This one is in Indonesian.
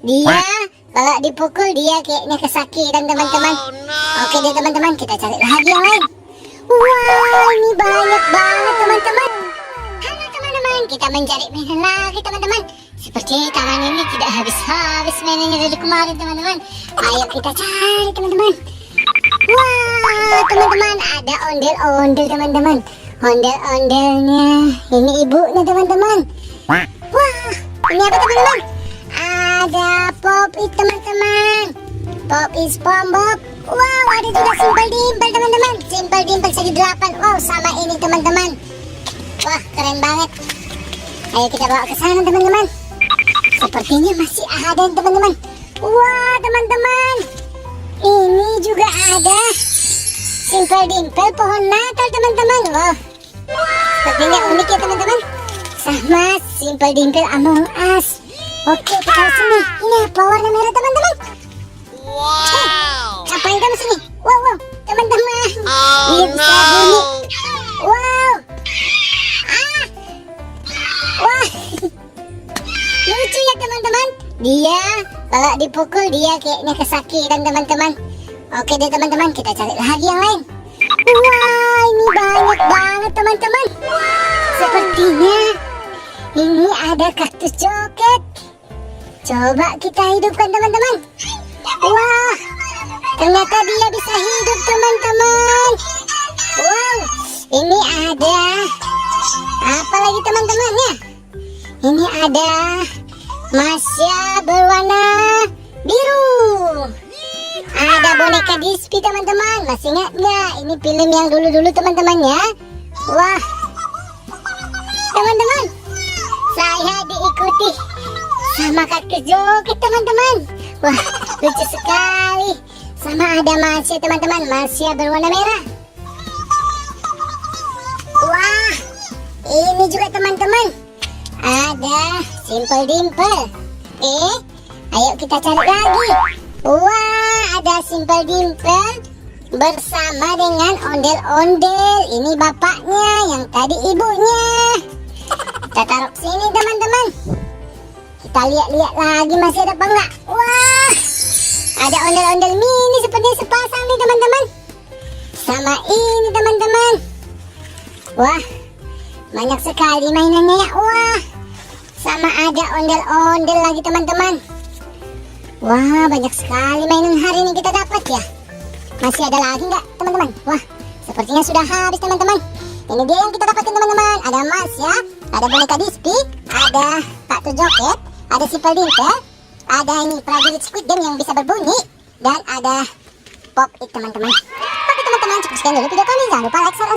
Dia kalau dipukul dia kayaknya kesakitan teman-teman. Oke deh teman-teman, kita cari lagi yang lain. Wah, ini banyak banget teman-teman. Halo teman-teman, kita mencari mainan lagi teman-teman. Seperti taman ini tidak habis-habis mainannya dari kemarin teman-teman. Ayo kita cari teman-teman. Wah teman-teman, ada ondel-ondel teman-teman. Ondel-ondelnya ini ibunya teman-teman. Wah, ini apa teman-teman? Ada Pop-It teman-teman. Pop-It SpongeBob. Wow, ada juga Simple Dimple teman-teman. Simple Dimple segi 8. Wow, sama ini teman-teman. Wah, keren banget. Ayo kita bawa ke sana teman-teman. Sepertinya masih ada teman-teman. Wah teman-teman, ini juga ada Simple Dimple pohon Natal teman-teman. Wow, sepertinya unik ya teman-teman. Sama Simple Dimple Among Us. Oke, kita lihat sini. Ini apa warna merah teman-teman? Wow. Ngapain kamu sini? Wow, teman-teman. Dia bisa bunyi. Wow. Wah. Lucu ya teman-teman. Dia kalau dipukul dia kayaknya kesakitan teman-teman. Oke deh teman-teman, kita cari lagi yang lain. Wah, ini banyak banget teman-teman. Sepertinya ini ada kaktus joget. Coba kita hidupkan teman-teman. Wah, ternyata dia bisa hidup teman-teman. Wow, ini ada apa lagi teman-teman ya? Ini ada Masya berwarna biru. Ada boneka Disney teman-teman. Masih ingat nggak? Ini film yang dulu-dulu teman-teman ya. Wah, teman-teman, saya diikuti sama kaktus joget teman-teman. Wah, lucu sekali. Sama ada Masya teman-teman. Masya berwarna merah. Wah, ini juga teman-teman ada Simple Dimple. Ayo kita cari lagi. Wah, ada Simple Dimple bersama dengan ondel-ondel. Ini bapaknya, yang tadi ibunya. Kita taruh sini teman-teman. Kita lihat-lihat lagi masih ada apa enggak. Wah, ada ondel-ondel mini sepertinya sepasang nih teman-teman. Sama ini teman-teman. Wah, banyak sekali mainannya ya. Wah, sama ada ondel-ondel lagi teman-teman. Wah, banyak sekali mainan hari ini kita dapat ya. Masih ada lagi nggak teman-teman? Wah, sepertinya sudah habis teman-teman. Ini dia yang kita dapatkan teman-teman. Ada Mas ya, ada boneka Disney, ada kaktus joget, ada Simple Dimple, ada ini prajurit Squid Game yang bisa berbunyi, dan ada Pop-It teman-teman. Oke teman-teman, cukup sekian dulu video kami. Jangan lupa like, share,